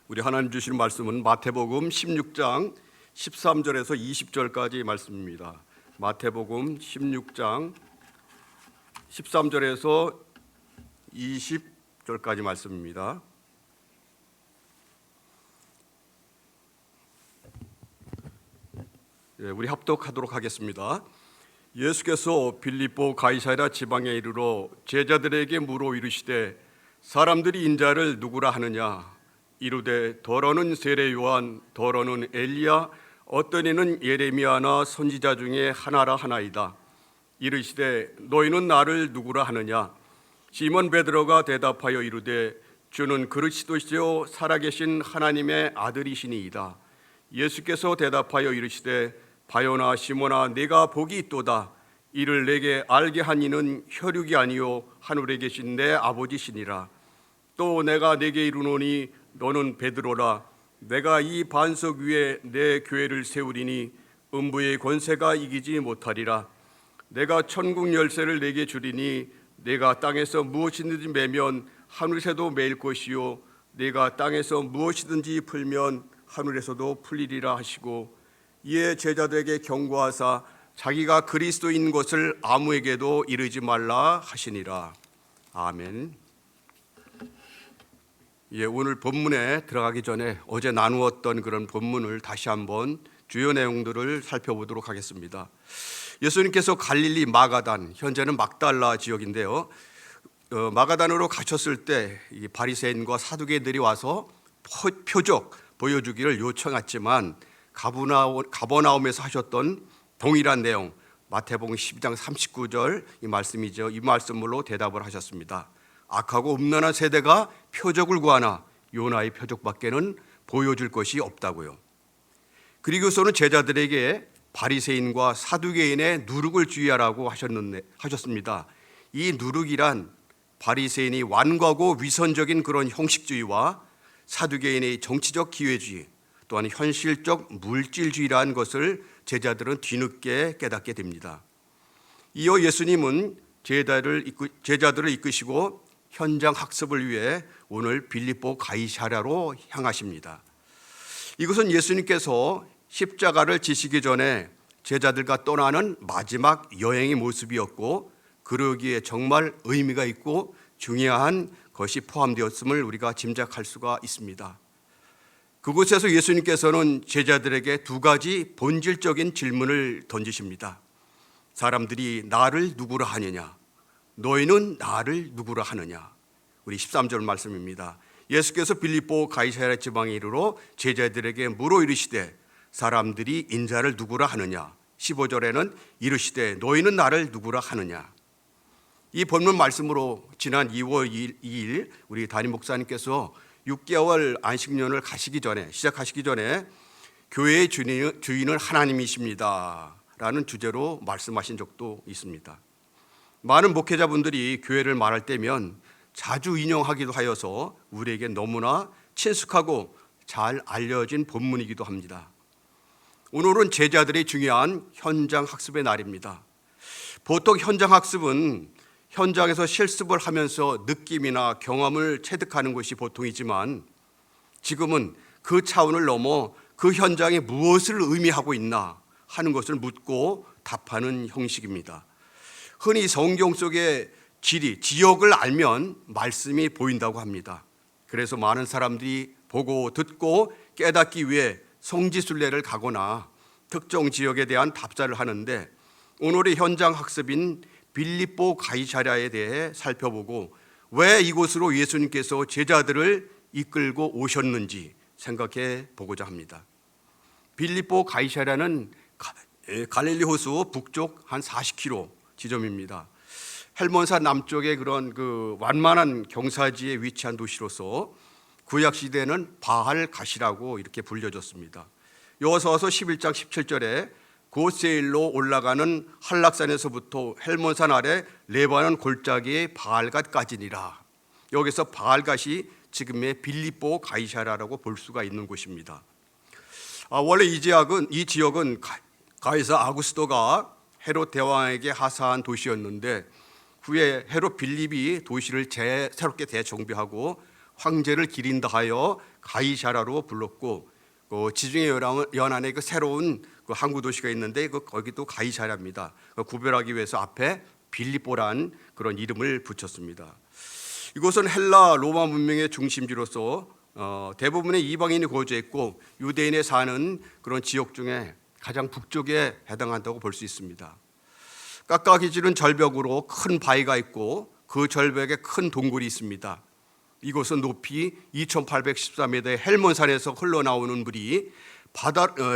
우리 하나님 주시는 말씀은 마태복음 16장 13절에서 20절까지 말씀입니다. 마태복음 16장 13절에서 20절까지 말씀입니다. 우리 합독하도록 하겠습니다. 예수께서 빌립보 가이사랴 지방에 이르러 제자들에게 물어 이르시되 사람들이 인자를 누구라 하느냐? 이르되 더러는 세례 요한, 더러는 엘리야, 어떤 이는 예레미야나 선지자 중에 하나라 하나이다. 이르시되 너희는 나를 누구라 하느냐? 시몬 베드로가 대답하여 이르되 주는 그리스도시요 살아계신 하나님의 아들이시니이다. 예수께서 대답하여 이르시되 바요나 시몬아, 네가 복이 있도다. 이를 내게 알게 한 이는 혈육이 아니요 하늘에 계신 내 아버지시니라. 또 내가 네게 이르노니 너는 베드로라. 내가 이 반석 위에 내 교회를 세우리니 음부의 권세가 이기지 못하리라. 내가 천국 열쇠를 네게 주리니 네가 땅에서 무엇이든지 매면 하늘에서도 매일 것이요 네가 땅에서 무엇이든지 풀면 하늘에서도 풀리리라 하시고, 이에 제자들에게 경고하사 자기가 그리스도인 것을 아무에게도 이르지 말라 하시니라. 아멘. 오늘 본문에 들어가기 전에 어제 나누었던 그런 본문을 다시 한번 주요 내용들을 살펴보도록 하겠습니다. 예수님께서 갈릴리 마가단, 현재는 막달라 지역인데요, 마가단으로 가셨을 때 이 바리새인과 사두개인들이 와서 표적 보여주기를 요청했지만 가버나움에서 하셨던 동일한 내용, 마태복음 12장 39절 이 말씀이죠. 이 말씀으로 대답을 하셨습니다. 악하고 음란한 세대가 표적을 구하나 요나의 표적밖에는 보여줄 것이 없다고요. 그리고서는 제자들에게 바리새인과 사두개인의 누룩을 주의하라고 하셨습니다. 이 누룩이란 바리새인이 완고하고 위선적인 그런 형식주의와 사두개인의 정치적 기회주의, 또한 현실적 물질주의라는 것을 제자들은 뒤늦게 깨닫게 됩니다. 이어 예수님은 제자들을 이끄시고 현장 학습을 위해 오늘 빌립보 가이사랴로 향하십니다. 이것은 예수님께서 십자가를 지시기 전에 제자들과 떠나는 마지막 여행의 모습이었고, 그러기에 정말 의미가 있고 중요한 것이 포함되었음을 우리가 짐작할 수가 있습니다. 그곳에서 예수님께서는 제자들에게 두 가지 본질적인 질문을 던지십니다. 사람들이 나를 누구라 하느냐? 너희는 나를 누구라 하느냐? 우리 13절 말씀입니다. 예수께서 빌립보 가이사랴 지방에 이르러 제자들에게 물어 이르시되 사람들이 인자를 누구라 하느냐? 15절에는 이르시되 너희는 나를 누구라 하느냐? 이 본문 말씀으로 지난 2월 2일 우리 담임 목사님께서 6개월 안식년을 시작하시기 전에 교회의 주인은 하나님이십니다 라는 주제로 말씀하신 적도 있습니다. 많은 목회자분들이 교회를 말할 때면 자주 인용하기도 하여서 우리에게 너무나 친숙하고 잘 알려진 본문이기도 합니다. 오늘은 제자들이 중요한 현장 학습의 날입니다. 보통 현장 학습은 현장에서 실습을 하면서 느낌이나 경험을 체득하는 것이 보통이지만, 지금은 그 차원을 넘어 그 현장에 무엇을 의미하고 있나 하는 것을 묻고 답하는 형식입니다. 흔히 성경 속의 지역을 알면 말씀이 보인다고 합니다. 그래서 많은 사람들이 보고 듣고 깨닫기 위해 성지순례를 가거나 특정 지역에 대한 답사를 하는데, 오늘의 현장 학습인 빌립보 가이사랴에 대해 살펴보고 왜 이곳으로 예수님께서 제자들을 이끌고 오셨는지 생각해 보고자 합니다. 빌립보 가이사랴는 갈릴리 호수 북쪽 한 40km 지점입니다. 헬몬산 남쪽의 그런 완만한 경사지에 위치한 도시로서 구약 시대는 바알 갓이라고 이렇게 불려졌습니다. 여호수아서 11장 17절에 고세일로 올라가는 한락산에서부터 헬몬산 아래 레바논 골짜기의 바알갓까지니라. 여기서 바알갓이 지금의 빌립보 가이사랴라고 볼 수가 있는 곳입니다. 원래 이 지역은 가이사 아구스토가 헤롯 대왕에게 하사한 도시였는데, 후에 헤롯 빌립이 도시를 새롭게 재정비하고 황제를 기린다 하여 가이사라로 불렀고, 지중해 연안에 그 새로운 그 항구 도시가 있는데 거기도 가이사라입니다. 구별하기 위해서 앞에 빌립보란 그런 이름을 붙였습니다. 이곳은 헬라 로마 문명의 중심지로서 대부분의 이방인이 거주했고 유대인이 사는 그런 지역 중에 가장 북쪽에 해당한다고 볼 수 있습니다. 깎아기지른 절벽으로 큰 바위가 있고 그 절벽에 큰 동굴이 있습니다. 이곳은 높이 2814m의 헬몬산에서 흘러나오는 물이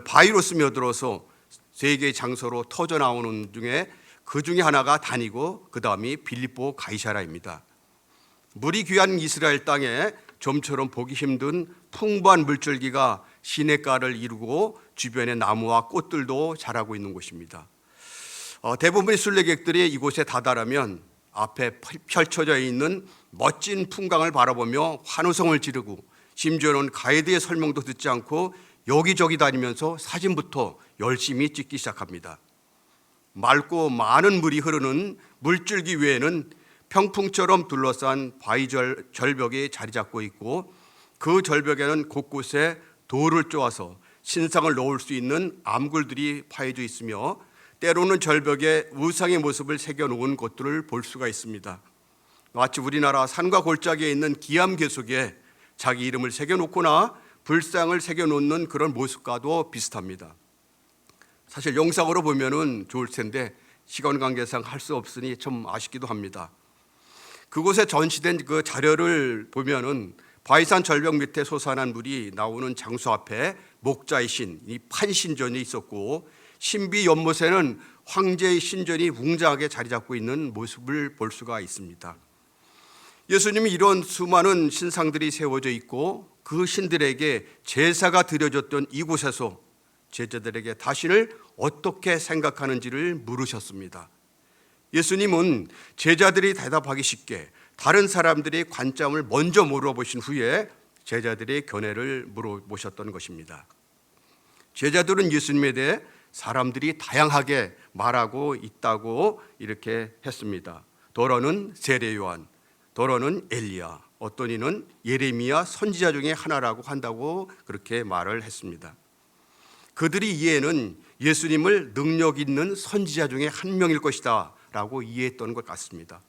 바위로 스며들어서 세 개의 장소로 터져 나오는 중에 그 중에 하나가 단이고 그 다음이 빌립보 가이사라입니다. 물이 귀한 이스라엘 땅에 좀처럼 보기 힘든 풍부한 물줄기가 시냇가를 이루고 주변에 나무와 꽃들도 자라고 있는 곳입니다. 대부분의 순례객들이 이곳에 다다르면 앞에 펼쳐져 있는 멋진 풍광을 바라보며 환호성을 지르고 심지어는 가이드의 설명도 듣지 않고 여기저기 다니면서 사진부터 열심히 찍기 시작합니다. 맑고 많은 물이 흐르는 물줄기 위에는 평풍처럼 둘러싼 바위 절벽이 자리 잡고 있고 그 절벽에는 곳곳에 돌을 쪼아서 신상을 놓을 수 있는 암굴들이 파여져 있으며 때로는 절벽에 우상의 모습을 새겨놓은 곳들을 볼 수가 있습니다. 마치 우리나라 산과 골짜기에 있는 기암괴석에 자기 이름을 새겨놓거나 불상을 새겨놓는 그런 모습과도 비슷합니다. 사실 영상으로 보면은 좋을 텐데 시간 관계상 할 수 없으니 좀 아쉽기도 합니다. 그곳에 전시된 그 자료를 보면은 바위산 절벽 밑에 솟아난 물이 나오는 장소 앞에 목자의 신, 이 판신전이 있었고 신비 연못에는 황제의 신전이 웅장하게 자리 잡고 있는 모습을 볼 수가 있습니다. 예수님이 이런 수많은 신상들이 세워져 있고 그 신들에게 제사가 드려졌던 이곳에서 제자들에게 자신을 어떻게 생각하는지를 물으셨습니다. 예수님은 제자들이 대답하기 쉽게 다른 사람들의 관점을 먼저 물어보신 후에 제자들의 견해를 물어보셨던 것입니다. 제자들은 예수님에 대해 사람들이 다양하게 말하고 있다고 이렇게 했습니다. 더러는 세례 요한, 더러는 엘리야, 어떤 이는 예레미야 선지자 중에 하나라고 한다고 그렇게 말을 했습니다. 그들이 이해는 예수님을 능력 있는 선지자 중에 한 명일 것이다 라고 이해했던 것 같습니다.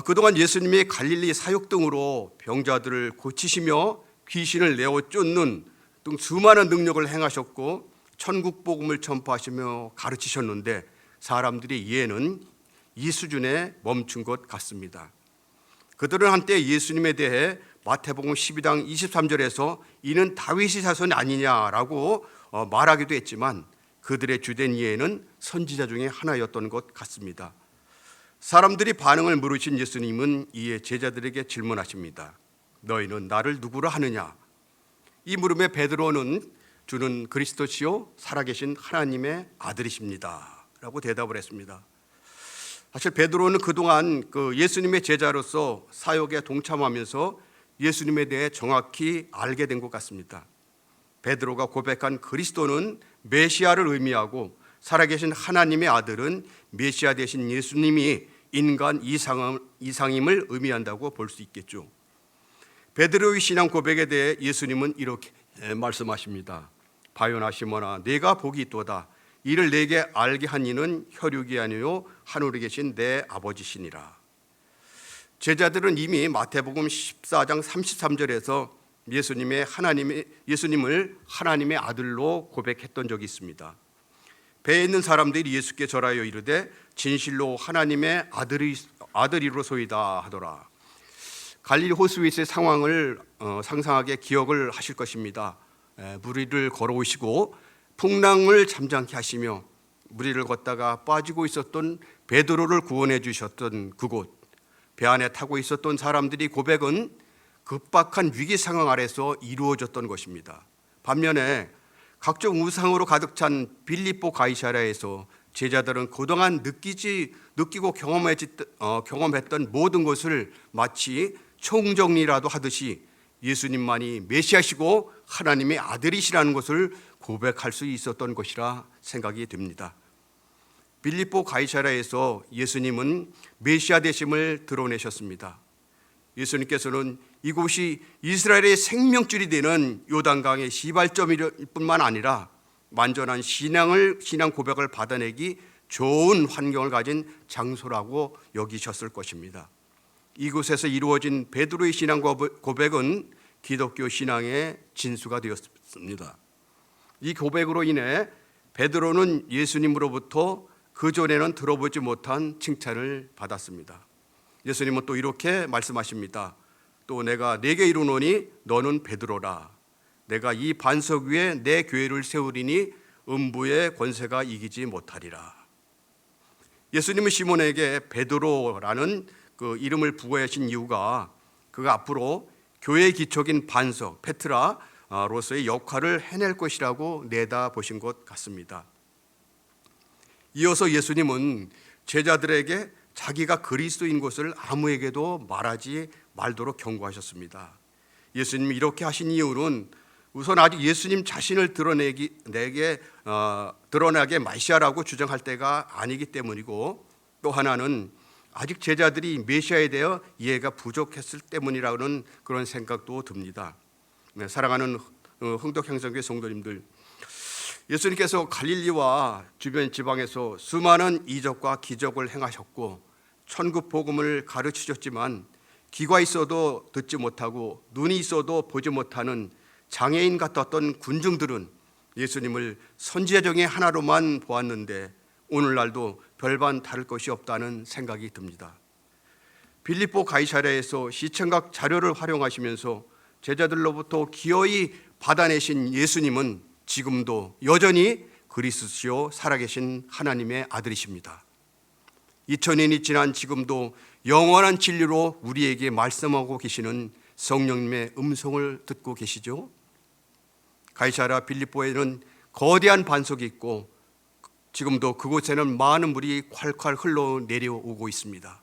그동안 예수님이 갈릴리 사역 등으로 병자들을 고치시며 귀신을 내어 쫓는 등 수많은 능력을 행하셨고 천국 복음을 전파하시며 가르치셨는데 사람들의 이해는 이 수준에 멈춘 것 같습니다. 그들은 한때 예수님에 대해 마태복음 12장 23절에서 이는 다윗의 자손이 아니냐라고 말하기도 했지만 그들의 주된 이해는 선지자 중에 하나였던 것 같습니다. 사람들이 반응을 물으신 예수님은 이에 제자들에게 질문하십니다. 너희는 나를 누구라 하느냐? 이 물음에 베드로는 주는 그리스도시요 살아계신 하나님의 아들이십니다 라고 대답을 했습니다. 사실 베드로는 그동안 그 예수님의 제자로서 사역에 동참하면서 예수님에 대해 정확히 알게 된 것 같습니다. 베드로가 고백한 그리스도는 메시아를 의미하고 살아계신 하나님의 아들은 메시아 되신 예수님이 인간 이상임을 의미한다고 볼 수 있겠죠. 베드로의 신앙 고백에 대해 예수님은 이렇게 말씀하십니다. 바요나 시몬아 내가 복이 있도다. 이를 내게 알게 한 이는 혈육이 아니요 하늘에 계신 내 아버지시니라. 제자들은 이미 마태복음 14장 33절에서 예수님을 하나님의 아들로 고백했던 적이 있습니다. 배에 있는 사람들이 예수께 절하여 이르되 진실로 하나님의 아들이로소이다 하더라. 갈릴리 호수에서의 상황을 상상하게 기억을 하실 것입니다. 물 위를 걸어오시고 풍랑을 잠잠케 하시며 물 위를 걷다가 빠지고 있었던 베드로를 구원해 주셨던 그곳, 배 안에 타고 있었던 사람들이 고백은 급박한 위기 상황 아래서 이루어졌던 것입니다. 반면에 각종 우상으로 가득 찬 빌립보 가이사랴에서 제자들은 그동안 느끼고 경험했던 모든 것을 마치 총정리라도 하듯이 예수님만이 메시아시고 하나님의 아들이시라는 것을 고백할 수 있었던 것이라 생각이 됩니다. 빌립보 가이사랴에서 예수님은 메시아 되심을 드러내셨습니다. 예수님께서는 이곳이 이스라엘의 생명줄이 되는 요단강의 시발점일 뿐만 아니라 완전한 신앙 고백을 받아내기 좋은 환경을 가진 장소라고 여기셨을 것입니다. 이곳에서 이루어진 베드로의 신앙 고백은 기독교 신앙의 진수가 되었습니다. 이 고백으로 인해 베드로는 예수님으로부터 그전에는 들어보지 못한 칭찬을 받았습니다. 예수님은 또 이렇게 말씀하십니다. 또 내가 네게 이르노니 너는 베드로라. 내가 이 반석 위에 내 교회를 세우리니 음부의 권세가 이기지 못하리라. 예수님은 시몬에게 베드로라는 그 이름을 부여하신 이유가 그가 앞으로 교회의 기초인 반석 페트라로서의 역할을 해낼 것이라고 내다보신 것 같습니다. 이어서 예수님은 제자들에게 자기가 그리스도인 것을 아무에게도 말하지 말도록 경고하셨습니다. 예수님이 이렇게 하신 이유는 우선 아직 예수님 자신을 드러나게 메시아라고 주장할 때가 아니기 때문이고, 또 하나는 아직 제자들이 메시아에 대해 이해가 부족했을 때문이라는 그런 생각도 듭니다. 사랑하는 흥덕행성교회 성도님들, 예수님께서 갈릴리와 주변 지방에서 수많은 이적과 기적을 행하셨고 천국 복음을 가르치셨지만 귀가 있어도 듣지 못하고 눈이 있어도 보지 못하는 장애인 같았던 군중들은 예수님을 선지자 중에 하나로만 보았는데 오늘날도 별반 다를 것이 없다는 생각이 듭니다. 빌립보 가이사랴에서 시청각 자료를 활용하시면서 제자들로부터 기어이 받아내신 예수님은 지금도 여전히 그리스도시요 살아계신 하나님의 아들이십니다. 2000년이 지난 지금도 영원한 진리로 우리에게 말씀하고 계시는 성령님의 음성을 듣고 계시죠? 가이사랴 빌립보에는 거대한 반석이 있고 지금도 그곳에는 많은 물이 콸콸 흘러 내려오고 있습니다.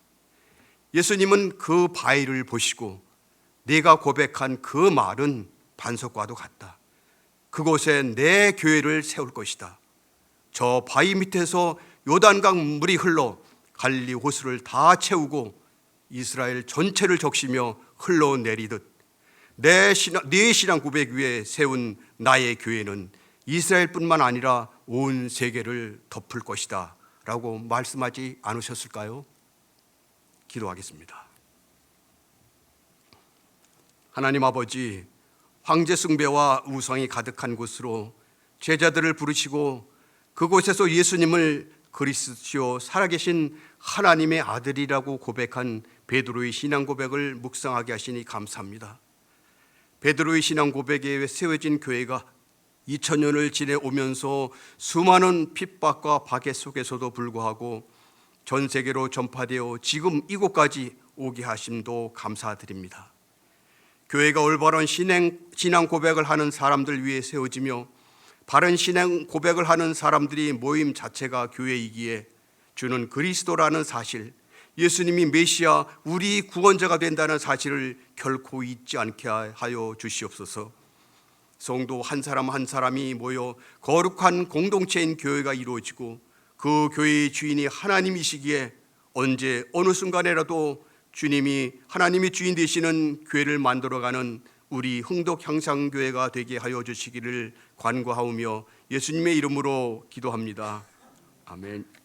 예수님은 그 바위를 보시고 네가 고백한 그 말은 반석과도 같다. 그곳에 내 교회를 세울 것이다. 저 바위 밑에서 요단강 물이 흘러 갈릴리 호수를 다 채우고 이스라엘 전체를 적시며 흘러내리듯 네 신앙 고백 위에 세운 나의 교회는 이스라엘뿐만 아니라 온 세계를 덮을 것이다 라고 말씀하지 않으셨을까요? 기도하겠습니다. 하나님 아버지, 황제 숭배와 우상이 가득한 곳으로 제자들을 부르시고 그곳에서 예수님을 그리스도시요 살아계신 하나님의 아들이라고 고백한 베드로의 신앙 고백을 묵상하게 하시니 감사합니다. 베드로의 신앙 고백에 세워진 교회가 2000년을 지내오면서 수많은 핍박과 박해 속에서도 불구하고 전 세계로 전파되어 지금 이곳까지 오게 하심도 감사드립니다. 교회가 올바른 신앙 고백을 하는 사람들 위해 세워지며 바른 신앙 고백을 하는 사람들이 모임 자체가 교회이기에 주는 그리스도라는 사실, 예수님이 메시아 우리 구원자가 된다는 사실을 결코 잊지 않게 하여 주시옵소서. 성도 한 사람 한 사람이 모여 거룩한 공동체인 교회가 이루어지고 그 교회의 주인이 하나님이시기에 언제 어느 순간에라도 주님이 하나님이 주인 되시는 교회를 만들어가는 우리 흥덕향상교회가 되게 하여 주시기를 간구하오며 예수님의 이름으로 기도합니다. 아멘.